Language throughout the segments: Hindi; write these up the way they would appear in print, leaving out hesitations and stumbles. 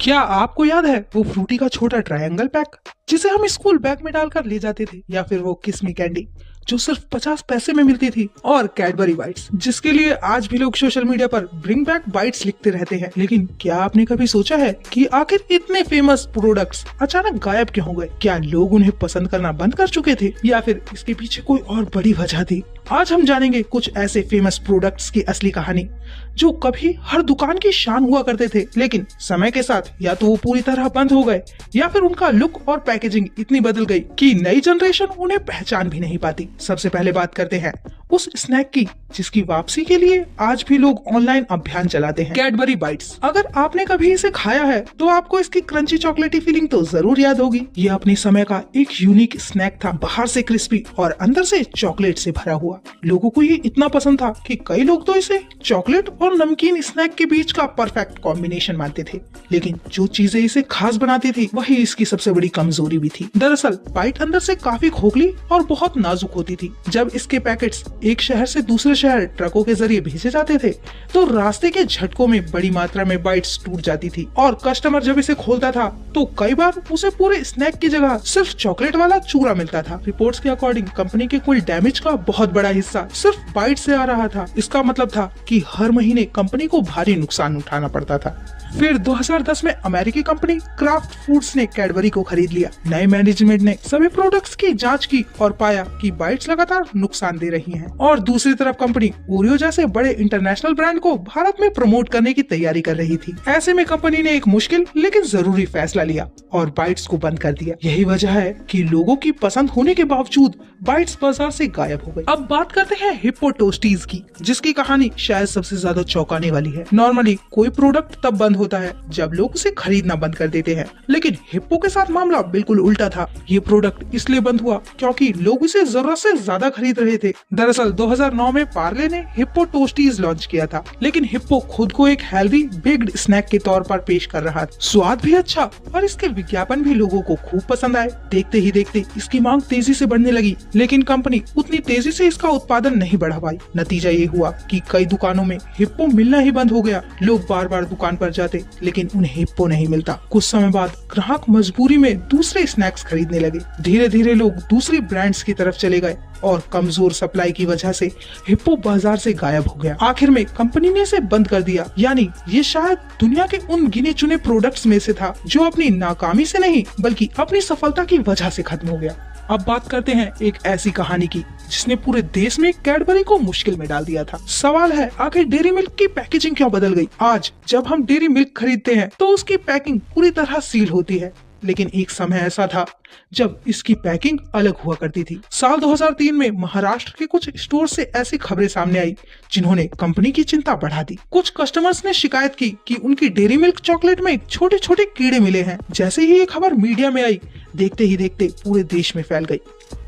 क्या आपको याद है वो फ्रूटी का छोटा ट्रायंगल पैक जिसे हम स्कूल बैग में डालकर ले जाते थे, या फिर वो किस्मी कैंडी जो सिर्फ 50 पैसे में मिलती थी, और कैडबरी बाइट्स जिसके लिए आज भी लोग सोशल मीडिया पर ब्रिंग बैक बाइट्स लिखते रहते हैं। लेकिन क्या आपने कभी सोचा है कि आखिर इतने फेमस प्रोडक्ट्स अचानक गायब क्यों हो गए? क्या लोग उन्हें पसंद करना बंद कर चुके थे, या फिर इसके पीछे कोई और बड़ी वजह थी? आज हम जानेंगे कुछ ऐसे फेमस प्रोडक्ट्स की असली कहानी जो कभी हर दुकान की शान हुआ करते थे, लेकिन समय के साथ या तो वो पूरी तरह बंद हो गए, या फिर उनका लुक और पैकेजिंग इतनी बदल गई कि नई जनरेशन उन्हें पहचान भी नहीं पाती। सबसे पहले बात करते हैं उस स्नैक की जिसकी वापसी के लिए आज भी लोग ऑनलाइन अभियान चलाते हैं, कैडबरी बाइट्स। अगर आपने कभी इसे खाया है तो आपको इसकी क्रंची चॉकलेटी फीलिंग तो जरूर याद होगी। ये अपने समय का एक यूनिक स्नैक था, बाहर से क्रिस्पी और अंदर से चॉकलेट से भरा हुआ। लोगों को ये इतना पसंद था कि कई लोग तो इसे चॉकलेट और नमकीन स्नैक के बीच का परफेक्ट कॉम्बिनेशन मानते थे। लेकिन जो चीजें इसे खास बनाती थी वही इसकी सबसे बड़ी कमजोरी भी थी। दरअसल बाइट अंदर से काफी खोखली और बहुत नाजुक होती थी। जब इसके पैकेट्स एक शहर से दूसरे शहर ट्रकों के जरिए भेजे जाते थे तो रास्ते के झटकों में बड़ी मात्रा में बाइट्स टूट जाती थी, और कस्टमर जब इसे खोलता था तो कई बार उसे पूरे स्नैक की जगह सिर्फ चॉकलेट वाला चूरा मिलता था। रिपोर्ट्स के अकॉर्डिंग कंपनी के कुल डैमेज का बहुत बड़ा हिस्सा सिर्फ बाइट से आ रहा था। इसका मतलब था कि हर महीने कंपनी को भारी नुकसान उठाना पड़ता था। फिर 2010 में अमेरिकी कंपनी क्राफ्ट फूड्स ने कैडबरी को खरीद लिया। नए मैनेजमेंट ने सभी प्रोडक्ट्स की जांच की और पाया कि बाइट्स लगातार नुकसान दे रही हैं। और दूसरी तरफ कंपनी ओरियो जैसे बड़े इंटरनेशनल ब्रांड को भारत में प्रमोट करने की तैयारी कर रही थी। ऐसे में कंपनी ने एक मुश्किल लेकिन जरूरी फैसला लिया और बाइट्स को बंद कर दिया। यही वजह है कि लोगों की पसंद होने के बावजूद बाइट्स बाजार से गायब हो गई। अब बात करते हैं हिप्पो टोस्टीज की, जिसकी कहानी शायद सबसे ज्यादा चौंकाने वाली है। नॉर्मली कोई प्रोडक्ट तब बंद होता है जब लोग उसे खरीदना बंद कर देते हैं, लेकिन हिप्पो के साथ मामला बिल्कुल उल्टा था। ये प्रोडक्ट इसलिए बंद हुआ क्योंकि लोग इसे जरूरत से ज्यादा खरीद रहे थे। दरअसल 2009 में पार्ले ने हिप्पो टोस्टीज लॉन्च किया था, लेकिन हिप्पो खुद को एक हेल्दी बेक्ड स्नैक के तौर पर पेश कर रहा था। स्वाद भी अच्छा और इसके विज्ञापन भी लोगों को खूब पसंद आए। देखते ही देखते इसकी मांग तेजी से बढ़ने लगी, लेकिन कंपनी उतनी तेजी से इसका उत्पादन नहीं बढ़ा पाई। नतीजा ये हुआ कि कई दुकानों में हिप्पो मिलना ही बंद हो गया। लोग बार बार दुकान पर जाते लेकिन उन्हें हिप्पो नहीं मिलता। कुछ समय बाद ग्राहक मजबूरी में दूसरे स्नैक्स खरीदने लगे। धीरे धीरे लोग दूसरी ब्रांड्स की तरफ चले गए और कमजोर सप्लाई की वजह से हिप्पो बाजार से गायब हो गया। आखिर में कंपनी ने इसे बंद कर दिया। यानी ये शायद दुनिया के उन गिने चुने प्रोडक्ट्स में से था जो अपनी नाकामी से नहीं बल्कि अपनी सफलता की वजह से खत्म हो गया। अब बात करते हैं एक ऐसी कहानी की जिसने पूरे देश में कैडबरी को मुश्किल में डाल दिया था। सवाल है, आखिर डेयरी मिल्क की पैकेजिंग क्यों बदल गई? आज जब हम डेयरी मिल्क खरीदते हैं तो उसकी पैकिंग पूरी तरह सील होती है, लेकिन एक समय ऐसा था जब इसकी पैकिंग अलग हुआ करती थी। साल 2003 में महाराष्ट्र के कुछ स्टोर से ऐसी खबरें सामने आई जिन्होंने कंपनी की चिंता बढ़ा दी। कुछ कस्टमर्स ने शिकायत की कि उनकी डेयरी मिल्क चॉकलेट में छोटे छोटे कीड़े मिले हैं। जैसे ही ये खबर मीडिया में आई, देखते ही देखते पूरे देश में फैल गई।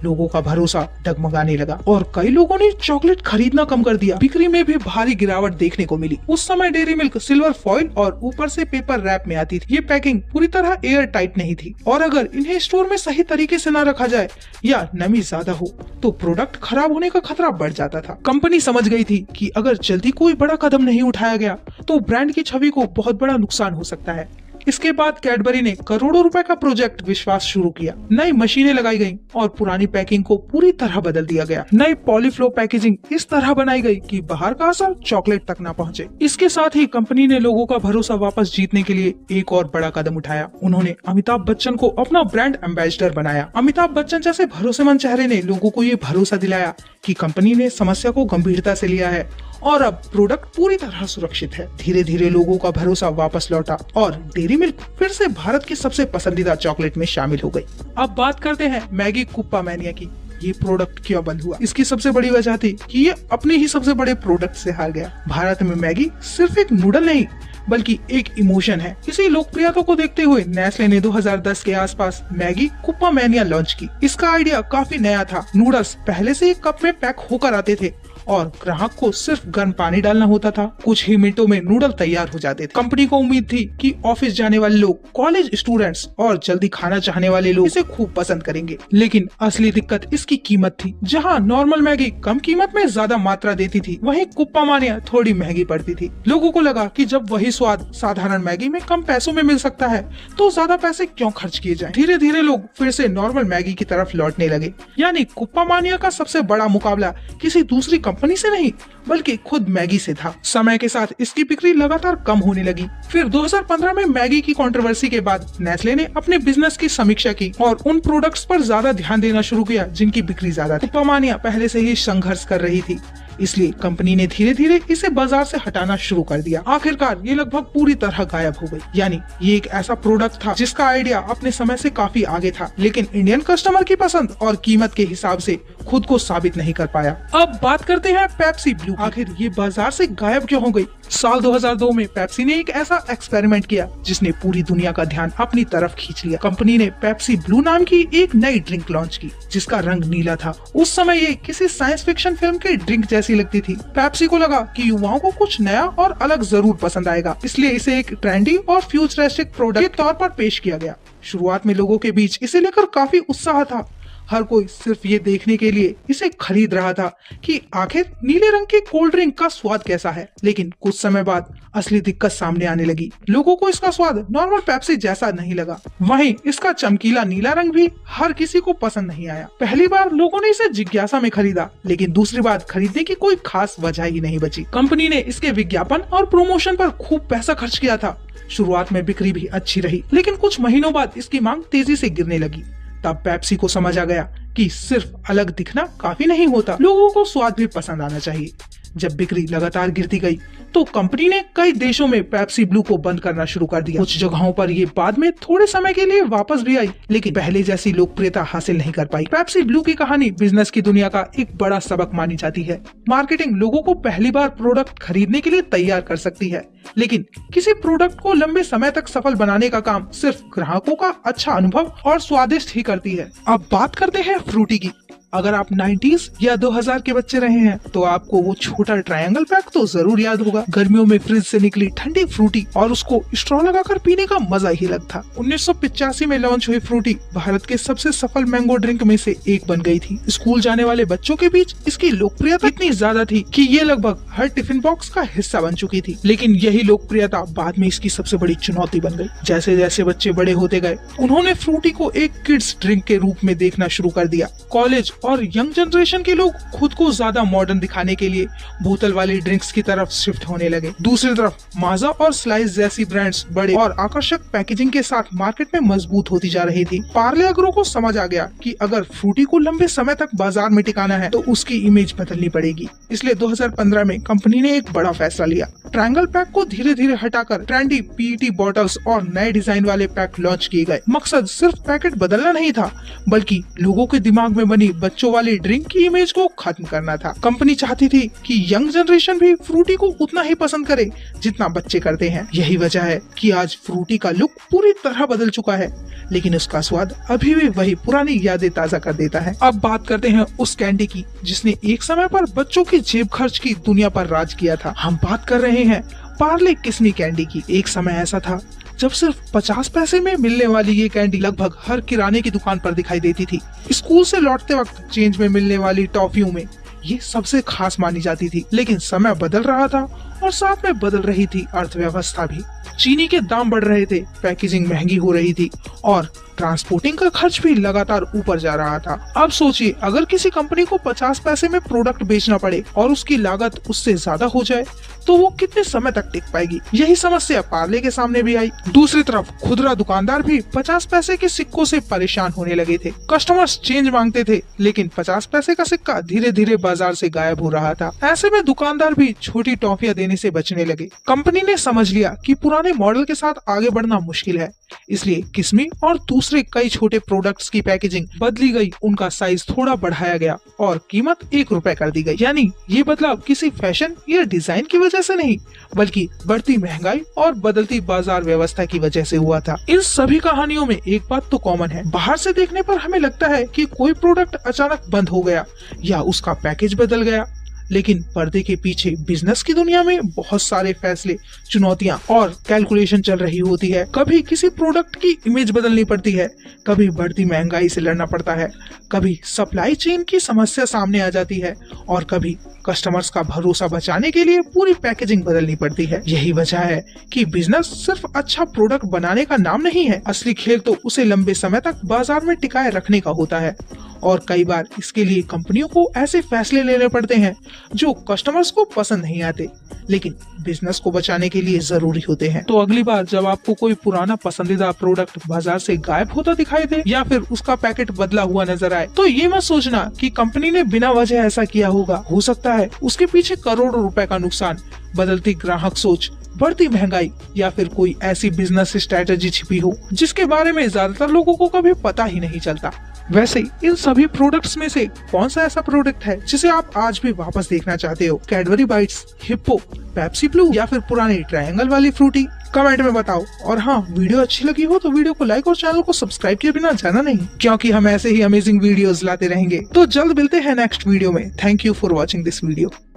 लोगों का भरोसा डगमगाने लगा और कई लोगों ने चॉकलेट खरीदना कम कर दिया। बिक्री में भी भारी गिरावट देखने को मिली। उस समय डेयरी मिल्क सिल्वर फॉइल और ऊपर से पेपर रैप में आती थी। ये पैकिंग पूरी तरह एयर टाइट नहीं थी और अगर इन्हें स्टोर में सही तरीके से न रखा जाए या नमी ज्यादा हो तो प्रोडक्ट खराब होने का खतरा बढ़ जाता था। कंपनी समझ गई थी कि अगर जल्दी कोई बड़ा कदम नहीं उठाया गया तो ब्रांड की छवि को बहुत बड़ा नुकसान हो सकता है। इसके बाद कैडबरी ने करोड़ों रुपए का प्रोजेक्ट विश्वास शुरू किया। नई मशीनें लगाई गईं और पुरानी पैकिंग को पूरी तरह बदल दिया गया। नई पॉलीफ्लो पैकेजिंग इस तरह बनाई गई कि बाहर का असर चॉकलेट तक न पहुंचे। इसके साथ ही कंपनी ने लोगों का भरोसा वापस जीतने के लिए एक और बड़ा कदम उठाया। उन्होंने अमिताभ बच्चन को अपना ब्रांड एम्बेसडर बनाया। अमिताभ बच्चन जैसे भरोसेमंद चेहरे ने लोगों को ये भरोसा दिलाया कि कंपनी ने समस्या को गंभीरता से लिया है और अब प्रोडक्ट पूरी तरह सुरक्षित है। धीरे धीरे लोगों का भरोसा वापस लौटा और डेयरी मिल्क फिर से भारत की सबसे पसंदीदा चॉकलेट में शामिल हो गई। अब बात करते हैं मैगी कुप्पा मैनिया की। ये प्रोडक्ट क्यों बंद हुआ? इसकी सबसे बड़ी वजह थी कि ये अपने ही सबसे बड़े प्रोडक्ट से हार गया। भारत में मैगी सिर्फ एक नूडल नहीं बल्कि एक इमोशन है। इसी लोकप्रियता को देखते हुए नेस्ले ने 2010 के आसपास मैगी कुप्पा मैनिया लॉन्च की। इसका आइडिया काफी नया था। नूडल्स पहले से एक कप में पैक होकर आते थे और ग्राहक को सिर्फ गर्म पानी डालना होता था। कुछ ही मिनटों में नूडल तैयार हो जाते थे। कंपनी को उम्मीद थी कि ऑफिस जाने वाले लोग, कॉलेज स्टूडेंट्स और जल्दी खाना चाहने वाले लोग इसे खूब पसंद करेंगे। लेकिन असली दिक्कत इसकी कीमत थी। जहाँ नॉर्मल मैगी कम कीमत में ज्यादा मात्रा देती थी, वहीं कुप्पा मानिया थोड़ी महंगी पड़ती थी। लोगों को लगा कि जब वही स्वाद साधारण मैगी में कम पैसों में मिल सकता है तो ज्यादा पैसे क्यों खर्च किए जाएं। धीरे धीरे लोग फिर से नॉर्मल मैगी की तरफ लौटने लगे। यानी कुप्पा मानिया का सबसे बड़ा मुकाबला किसी दूसरी कंपनी से नहीं बल्कि खुद मैगी से था। समय के साथ इसकी बिक्री लगातार कम होने लगी। फिर 2015 में मैगी की कंट्रोवर्सी के बाद नेस्ले ने अपने बिजनेस की समीक्षा की और उन प्रोडक्ट्स पर ज्यादा ध्यान देना शुरू किया जिनकी बिक्री ज्यादा थी। कुप्पा मानिया पहले से ही संघर्ष कर रही थी, इसलिए कंपनी ने धीरे धीरे इसे बाजार से हटाना शुरू कर दिया। आखिरकार ये लगभग पूरी तरह गायब हो गई। यानी ये एक ऐसा प्रोडक्ट था जिसका आइडिया अपने समय से काफी आगे था, लेकिन इंडियन कस्टमर की पसंद और कीमत के हिसाब से खुद को साबित नहीं कर पाया। अब बात करते हैं पेप्सी ब्लू। आखिर ये बाजार से गायब क्यों हो गई? साल 2002 में पेप्सी ने एक ऐसा एक्सपेरिमेंट किया जिसने पूरी दुनिया का ध्यान अपनी तरफ खींच लिया। कंपनी ने पेप्सी ब्लू नाम की एक नई ड्रिंक लॉन्च की जिसका रंग नीला था। उस समय ये किसी साइंस फिक्शन फिल्म के ड्रिंक जैसी लगती थी। पेप्सी को लगा कि युवाओं को कुछ नया और अलग जरूर पसंद आएगा, इसलिए इसे एक ट्रेंडी और फ्यूचरिस्टिक प्रोडक्ट के तौर पर पेश किया गया। शुरुआत में लोगों के बीच इसे लेकर काफी उत्साह था। हर कोई सिर्फ ये देखने के लिए इसे खरीद रहा था कि आखिर नीले रंग की कोल्ड ड्रिंक का स्वाद कैसा है। लेकिन कुछ समय बाद असली दिक्कत सामने आने लगी। लोगों को इसका स्वाद नॉर्मल पेप्सी जैसा नहीं लगा। वहीं इसका चमकीला नीला रंग भी हर किसी को पसंद नहीं आया। पहली बार लोगों ने इसे जिज्ञासा में खरीदा, लेकिन दूसरी बार खरीदने की कोई खास वजह ही नहीं बची। कंपनी ने इसके विज्ञापन और प्रमोशन पर खूब पैसा खर्च किया था। शुरुआत में बिक्री भी अच्छी रही, लेकिन कुछ महीनों बाद इसकी मांग तेजी से गिरने लगी। तब पेप्सी को समझ आ गया कि सिर्फ अलग दिखना काफी नहीं होता, लोगों को स्वाद भी पसंद आना चाहिए। जब बिक्री लगातार गिरती गई तो कंपनी ने कई देशों में पेप्सी ब्लू को बंद करना शुरू कर दिया। कुछ जगहों पर ये बाद में थोड़े समय के लिए वापस भी आई, लेकिन पहले जैसी लोकप्रियता हासिल नहीं कर पाई। पेप्सी ब्लू की कहानी बिजनेस की दुनिया का एक बड़ा सबक मानी जाती है। मार्केटिंग लोगों को पहली बार प्रोडक्ट खरीदने के लिए तैयार कर सकती है, लेकिन किसी प्रोडक्ट को लंबे समय तक सफल बनाने का काम सिर्फ ग्राहकों का अच्छा अनुभव और स्वादिष्ट ही करती है। अब बात करते हैं फ्रूटी की। अगर आप 90s या 2000 के बच्चे रहे हैं तो आपको वो छोटा ट्रायंगल पैक तो जरूर याद होगा। गर्मियों में फ्रिज से निकली ठंडी फ्रूटी और उसको स्ट्रॉ लगाकर पीने का मजा ही अलग था। 1985 में लॉन्च हुई फ्रूटी भारत के सबसे सफल मैंगो ड्रिंक में से एक बन गई थी। स्कूल जाने वाले बच्चों के बीच इसकी लोकप्रियता इतनी ज्यादा थी कि ये लगभग हर टिफिन बॉक्स का हिस्सा बन चुकी थी। लेकिन यही लोकप्रियता बाद में इसकी सबसे बड़ी चुनौती बन गई। जैसे जैसे बच्चे बड़े होते गए, उन्होंने फ्रूटी को एक किड्स ड्रिंक के रूप में देखना शुरू कर दिया। कॉलेज और यंग जनरेशन के लोग खुद को ज्यादा मॉडर्न दिखाने के लिए बोतल वाली ड्रिंक्स की तरफ शिफ्ट होने लगे। दूसरी तरफ माजा और स्लाइस जैसी ब्रांड्स बड़े और आकर्षक पैकेजिंग के साथ मार्केट में मजबूत होती जा रही थी। पार्ले एग्रो को समझ आ गया कि अगर फ्रूटी को लंबे समय तक बाजार में टिकाना है तो उसकी इमेज बदलनी पड़ेगी। इसलिए 2015 में कंपनी ने एक बड़ा फैसला लिया। ट्रायंगल पैक को धीरे धीरे हटाकर ट्रेंडी पीईटी बॉटल्स और नए डिजाइन वाले पैक लॉन्च किए गए। मकसद सिर्फ पैकेट बदलना नहीं था, बल्कि लोगों के दिमाग में बनी बच्चों वाली ड्रिंक की इमेज को खत्म करना था। कंपनी चाहती थी कि यंग जनरेशन भी फ्रूटी को उतना ही पसंद करे जितना बच्चे करते हैं। यही वजह है कि आज फ्रूटी का लुक पूरी तरह बदल चुका है, लेकिन उसका स्वाद अभी भी वही पुरानी यादें ताजा कर देता है। अब बात करते हैं उस कैंडी की जिसने एक समय पर बच्चों की जेब खर्च की दुनिया पर राज किया था। हम बात कर रहे हैं पार्ले किस्मी कैंडी की। एक समय ऐसा था जब सिर्फ 50 पैसे में मिलने वाली ये कैंडी लगभग हर किराने की दुकान पर दिखाई देती थी। स्कूल से लौटते वक्त चेंज में मिलने वाली टॉफियों में ये सबसे खास मानी जाती थी। लेकिन समय बदल रहा था और साथ में बदल रही थी अर्थव्यवस्था भी। चीनी के दाम बढ़ रहे थे, पैकेजिंग महंगी हो रही थी और ट्रांसपोर्टिंग का खर्च भी लगातार ऊपर जा रहा था। अब सोचिए, अगर किसी कंपनी को 50 पैसे में प्रोडक्ट बेचना पड़े और उसकी लागत उससे ज्यादा हो जाए तो वो कितने समय तक टिक पाएगी। यही समस्या पार्ले के सामने भी आई। दूसरी तरफ खुदरा दुकानदार भी 50 पैसे के सिक्कों से परेशान होने लगे थे। कस्टमर्स चेंज मांगते थे, लेकिन 50 पैसे का सिक्का धीरे धीरे बाजार से गायब हो रहा था। ऐसे में दुकानदार भी छोटी टॉफियां देने से बचने लगे। कंपनी ने समझ लिया कि पुराने मॉडल के साथ आगे बढ़ना मुश्किल है, इसलिए किस्मी और दूसरे कई छोटे प्रोडक्ट्स की पैकेजिंग बदली गई। उनका साइज थोड़ा बढ़ाया गया और कीमत ₹1 कर दी गई। यानी ये बदलाव किसी फैशन या डिजाइन की वजह से नहीं, बल्कि बढ़ती महंगाई और बदलती बाजार व्यवस्था की वजह से हुआ था। इन सभी कहानियों में एक बात तो कॉमन है। बाहर से देखने पर हमें लगता है कि कोई प्रोडक्ट अचानक बंद हो गया या उसका पैकेज बदल गया, लेकिन पर्दे के पीछे बिजनेस की दुनिया में बहुत सारे फैसले, चुनौतियां और कैलकुलेशन चल रही होती है। कभी किसी प्रोडक्ट की इमेज बदलनी पड़ती है, कभी बढ़ती महंगाई से लड़ना पड़ता है, कभी सप्लाई चेन की समस्या सामने आ जाती है और कभी कस्टमर्स का भरोसा बचाने के लिए पूरी पैकेजिंग बदलनी पड़ती है। यही वजह है कि बिजनेस सिर्फ अच्छा प्रोडक्ट बनाने का नाम नहीं है, असली खेल तो उसे लंबे समय तक बाजार में टिकाए रखने का होता है। और कई बार इसके लिए कंपनियों को ऐसे फैसले लेने पड़ते हैं जो कस्टमर्स को पसंद नहीं आते, लेकिन बिजनेस को बचाने के लिए जरूरी होते हैं। तो अगली बार जब आपको कोई पुराना पसंदीदा प्रोडक्ट बाजार से गायब होता दिखाई दे या फिर उसका पैकेट बदला हुआ नजर आए, तो ये मत सोचना कि कंपनी ने बिना वजह ऐसा किया होगा। हो सकता है उसके पीछे करोड़ों रुपए का नुकसान, बदलती ग्राहक सोच, बढ़ती महंगाई या फिर कोई ऐसी बिजनेस स्ट्रेटेजी छिपी हो जिसके बारे में ज्यादातर लोगों को कभी पता ही नहीं चलता। वैसे इन सभी प्रोडक्ट्स में से कौन सा ऐसा प्रोडक्ट है जिसे आप आज भी वापस देखना चाहते हो? Cadbury bytes, hippo, Pepsi blue या फिर पुरानी ट्रायंगल वाली फ्रूटी? कमेंट में बताओ। और हाँ, वीडियो अच्छी लगी हो तो वीडियो को लाइक और चैनल को सब्सक्राइब किए बिना जाना नहीं, क्योंकि हम ऐसे ही अमेजिंग वीडियोस लाते रहेंगे। तो जल्द मिलते हैं नेक्स्ट वीडियो में। Thank you for watching this video.